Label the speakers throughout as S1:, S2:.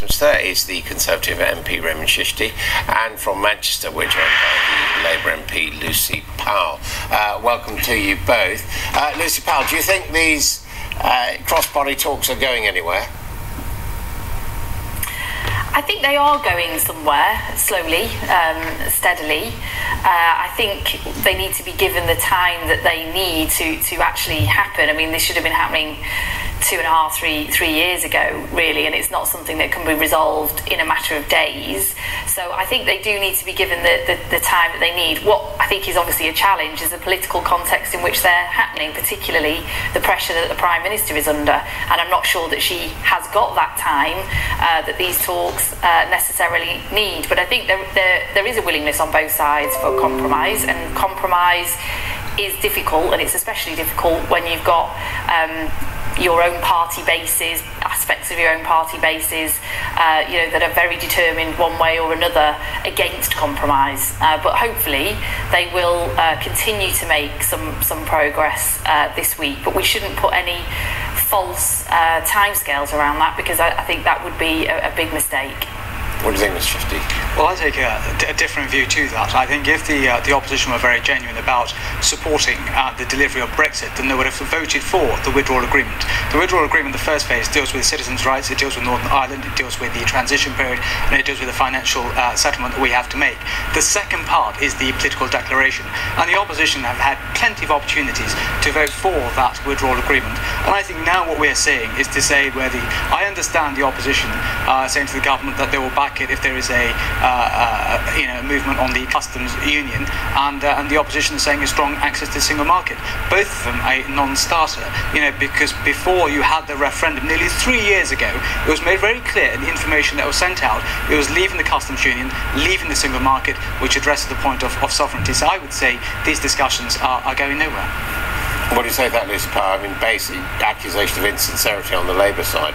S1: Westminster is the Conservative MP Rehman Chishti, and from Manchester we're joined by the Labour MP Lucy Powell. Welcome to you both. Lucy Powell, do you think these cross-party talks are going anywhere?
S2: I think they are going somewhere, slowly, steadily. I think they need to be given the time that they need to actually happen. I mean, this should have been happening 2.5, 3 years ago, really, and it's not something that can be resolved in a matter of days. So I think they do need to be given the time that they need. What I think is obviously a challenge is the political context in which they're happening, particularly the pressure that the Prime Minister is under. And I'm not sure that she has got that time that these talks necessarily need. But I think there is a willingness on both sides for compromise, and compromise is difficult, and it's especially difficult when you've got your own party bases, aspects of your own party bases, that are very determined one way or another against compromise. But hopefully they will continue to make some progress this week. But we shouldn't put any false timescales around that, because I think that would be a big mistake.
S1: What do you think, Mr. Chishti?
S3: Well, I take a different view to that. I think if the opposition were very genuine about supporting the delivery of Brexit, then they would have voted for the withdrawal agreement. The withdrawal agreement, the first phase, deals with citizens' rights, it deals with Northern Ireland, it deals with the transition period, and it deals with the financial settlement that we have to make. The second part is the political declaration, and the opposition have had plenty of opportunities to vote for that withdrawal agreement. And I think now what we're seeing is to say I understand the opposition saying to the government that they will back it if there is a movement on the customs union, and the opposition is saying a strong access to the single market. Both of them a non-starter, because before you had the referendum nearly 3 years ago, it was made very clear in the information that was sent out, it was leaving the customs union, leaving the single market, which addresses the point of sovereignty. So I would say these discussions are going nowhere.
S1: What do you say to that, Lucy Powell? I mean, basic accusation of insincerity on the Labour side.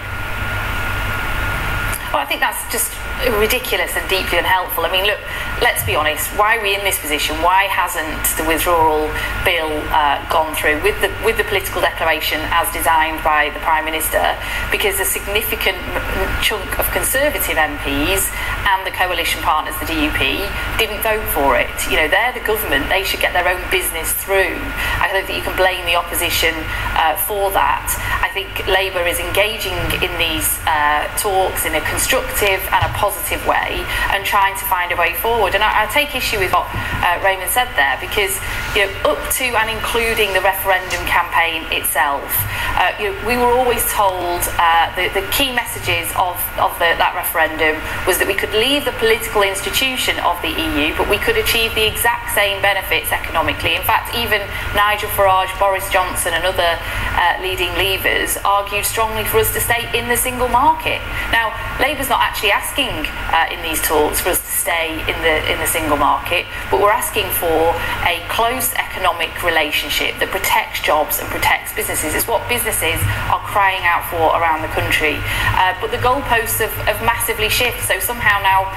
S2: Well, I think that's just ridiculous and deeply unhelpful. I mean, look, let's be honest. Why are we in this position? Why hasn't the withdrawal bill gone through with the political declaration as designed by the Prime Minister? Because a significant chunk of Conservative MPs and the coalition partners, the DUP, didn't vote for it. They're the government. They should get their own business through. I don't think you can blame the opposition for that. I think Labour is engaging in these talks in a constructive and a positive way, and trying to find a way forward. And I take issue with what Rehman said there, because up to and including the referendum campaign itself, we were always told the key messages of that referendum was that we could leave the political institution of the EU, but we could achieve the exact same benefits economically. In fact, even Nigel Farage, Boris Johnson and other leading Leavers argued strongly for us to stay in the single market. Now, Labour's not actually asking in these talks for us to stay in the single market, but we're asking for a close economic relationship that protects jobs and protects businesses. It's what businesses are crying out for around the country. But the goalposts have massively shifted, so somehow now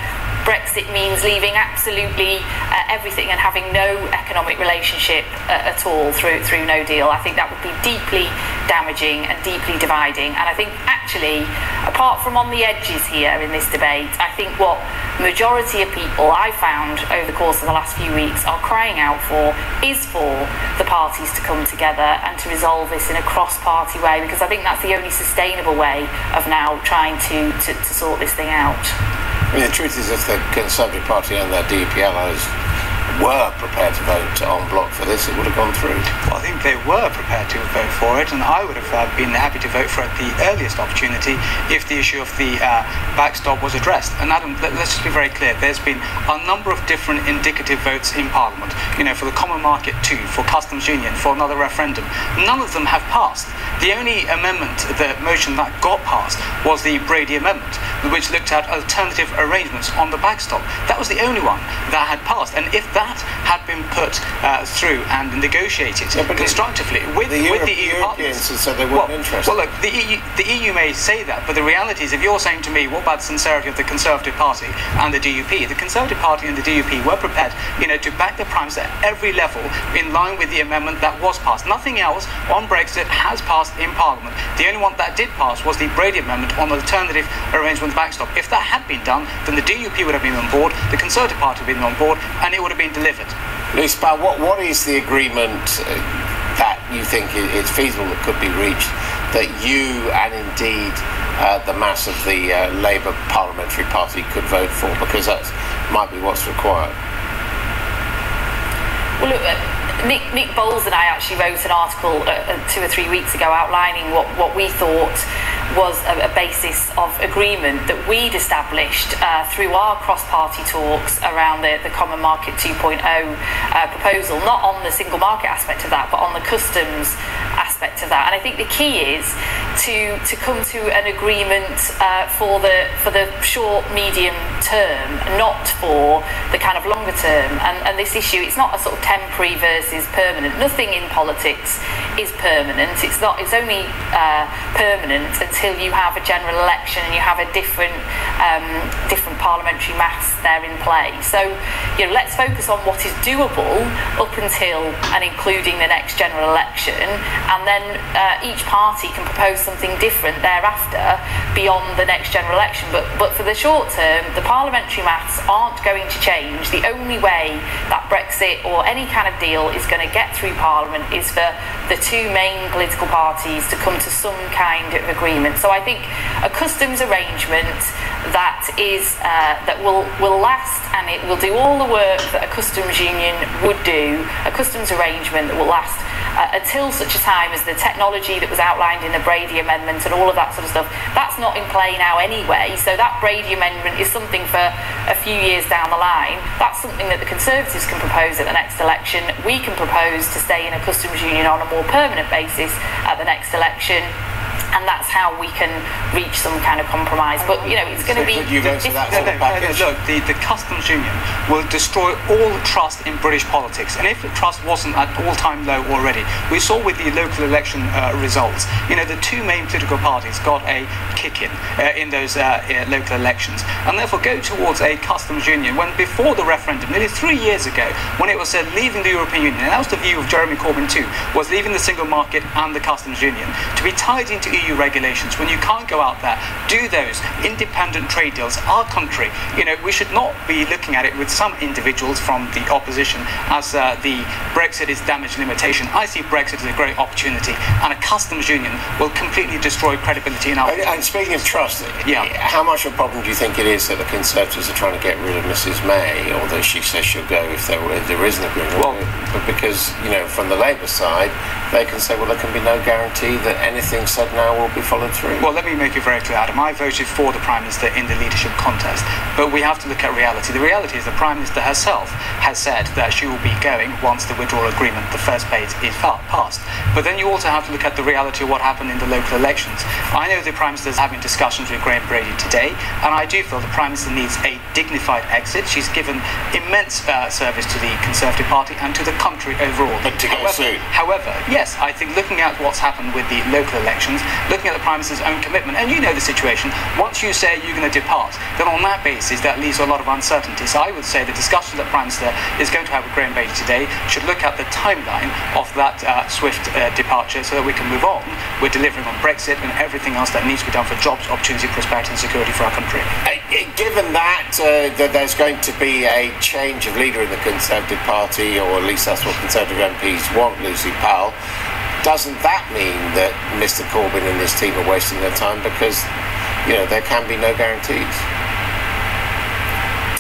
S2: Brexit means leaving absolutely everything and having no economic relationship at all through no deal. I think that would be deeply damaging and deeply dividing. And I think actually, apart from on the edges here in this debate, I think what majority of people I've found over the course of the last few weeks are crying out for is for the parties to come together and to resolve this in a cross-party way, because I think that's the only sustainable way of now trying to sort this thing out.
S1: I mean, the truth is, if the Conservative Party and their DUP allies were prepared to vote en bloc for this, it would have gone through.
S3: Well, I think they were prepared to vote for it, and I would have been happy to vote for it at the earliest opportunity if the issue of the backstop was addressed. And Adam, let's just be very clear, there's been a number of different indicative votes in Parliament, for the Common Market 2, for Customs Union, for another referendum. None of them have passed. The only amendment, the motion that got passed, was the Brady Amendment, which looked at alternative arrangements on the backstop. That was the only one that had passed, and if that had been put through and negotiated constructively with the EU partners,
S1: said they weren't interested.
S3: Well, look, the EU may say that, but the reality is, if you're saying to me, what about the sincerity of the Conservative Party and the DUP? The Conservative Party and the DUP were prepared, to back the Prime Minister at every level in line with the amendment that was passed. Nothing else on Brexit has passed in Parliament. The only one that did pass was the Brady Amendment on alternative arrangement backstop. If that had been done, then the DUP would have been on board, the Conservative Party would have been on board, and it would have been delivered.
S1: Lucy Powell, what is the agreement that you think is feasible that could be reached that you and indeed the mass of the Labour Parliamentary Party could vote for? Because that might be what's required.
S2: Well, look, Nick Bowles and I actually wrote an article 2 or 3 weeks ago outlining what we thought was a basis of agreement that we'd established through our cross-party talks around the Common Market 2.0 proposal, not on the single market aspect of that, but on the customs aspect of that. And I think the key is to come to an agreement for the short, medium term, not for the kind of longer term. And this issue, it's not a sort of temporary versus permanent. Nothing in politics is permanent. It's only permanent until you have a general election and you have a different parliamentary mass there in play. So, let's focus on what is doable up until and including the next general election, and then each party can propose something different thereafter beyond the next general election. But for the short term, the parliamentary maths aren't going to change. The only way that Brexit or any kind of deal is going to get through Parliament is for the two main political parties to come to some kind of agreement. So I think a customs arrangement that will last, and it will do all the work that a customs union would do, a customs arrangement that will last until such a time as the technology that was outlined in the Brady Amendment and all of that sort of stuff, that's not in play now anyway. So that Brady Amendment is something for a few years down the line. That's something that the Conservatives can propose at the next election. We can propose to stay in a customs union on a more permanent basis at the next election. And that's how we can reach some kind of compromise. But, it's going to be...
S3: Look, the customs union will destroy all trust in British politics. And if the trust wasn't at all-time low already, we saw with the local election results, the two main political parties got a kick-in in those local elections. And therefore go towards a customs union when before the referendum, nearly 3 years ago, when it was said leaving the European Union, and that was the view of Jeremy Corbyn too, was leaving the single market and the customs union. To be tied into EU regulations when you can't go out there, do those independent trade deals. Our country, we should not be looking at it with some individuals from the opposition as the Brexit is damage limitation. I see Brexit as a great opportunity, and a customs union will completely destroy credibility in our...
S1: And speaking of trust, how much of a problem do you think it is that the Conservatives are trying to get rid of Mrs May, although she says she'll go if there is an agreement? Well, but because, from the Labour side, they can say, well, there can be no guarantee that anything said now will be followed through.
S3: Well, let me make it very clear, Adam. I voted for the Prime Minister in the leadership contest, but we have to look at reality. The reality is the Prime Minister herself has said that she will be going once the withdrawal agreement, the first phase, is passed. But then you also have to look at the reality of what happened in the local elections. I know the Prime Minister is having discussions with Graham Brady today, and I do feel the Prime Minister needs a dignified exit. She's given immense service to the Conservative Party and to the country overall.
S1: But to go soon.
S3: However, yes, I think looking at what's happened with the local elections, looking at the Prime Minister's own commitment, and the situation, once you say you're going to depart, then on that basis that leaves a lot of uncertainty. So I would say the discussion that Prime Minister is going to have with Graham Brady today should look at the timeline of that swift departure so that we can move on. We're delivering on Brexit and everything else that needs to be done for jobs, opportunity, prosperity and security for our country.
S1: Given that there's going to be a change of leader in the Conservative Party, or at least that's what Conservative MPs want, Lucy Powell, doesn't that mean that Mr Corbyn and his team are wasting their time because, there can be no guarantees?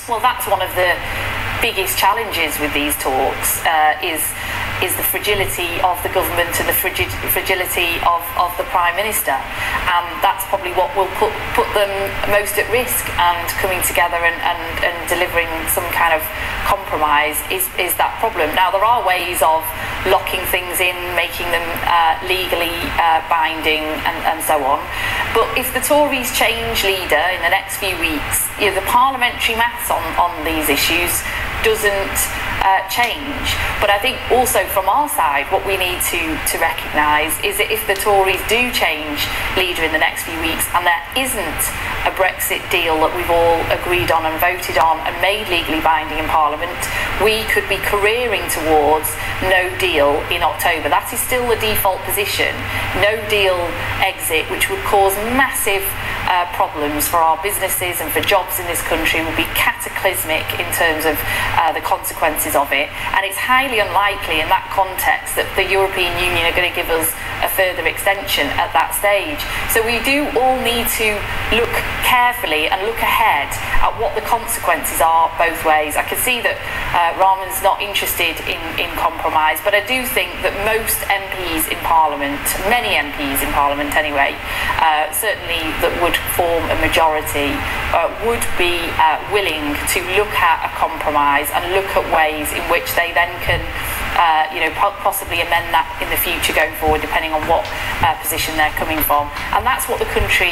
S2: Well, that's one of the biggest challenges with these talks, is the fragility of the government and the fragility of the Prime Minister. And that's probably what will put them most at risk, and coming together and delivering some kind of compromise is that problem. Now, there are ways of locking things in, making them legally binding and so on. But if the Tories change leader in the next few weeks, the parliamentary maths on these issues doesn't change. But I think also from our side, what we need to recognise is that if the Tories do change leader in the next few weeks and there isn't a Brexit deal that we've all agreed on and voted on and made legally binding in Parliament, we could be careering towards no deal in October. That is still the default position. No deal exit, which would cause massive problems for our businesses and for jobs in this country will be cataclysmic in terms of the consequences of it, and it's highly unlikely in that context that the European Union are going to give us a further extension at that stage. So we do all need to look carefully and look ahead at what the consequences are both ways. I can see that Rehman's not interested in compromise, but I do think that most MPs in Parliament, many MPs in Parliament anyway, certainly that would form a majority, would be willing to look at a compromise and look at ways in which they then can possibly amend that in the future going forward, depending on what position they're coming from. And that's what the country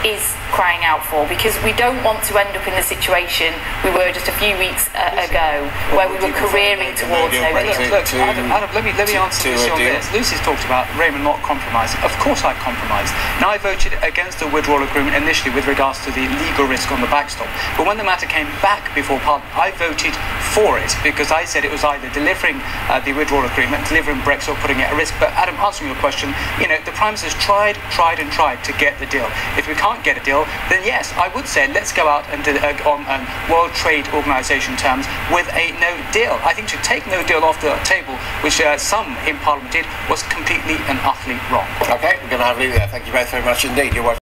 S2: is crying out for, because we don't want to end up in the situation we were just a few weeks ago, where we were careering towards no deal.
S3: Look, Adam, let me answer Lucy on this. Lucy's talked about Rehman not compromising. Of course I compromised. Now, I voted against the withdrawal agreement initially with regards to the legal risk on the backstop, but when the matter came back before Parliament, I voted for it, because I said it was either delivering the withdrawal agreement, delivering Brexit, or putting it at risk. But Adam, answering your question, the Prime Minister's tried to get the deal. If we can't get a deal, then yes, I would say let's go out and on World Trade Organization terms with a no deal. I think to take no deal off the table, which some in Parliament did, was completely and utterly wrong.
S1: Okay, we're going to have a leave there. Thank you both very much indeed. You're watching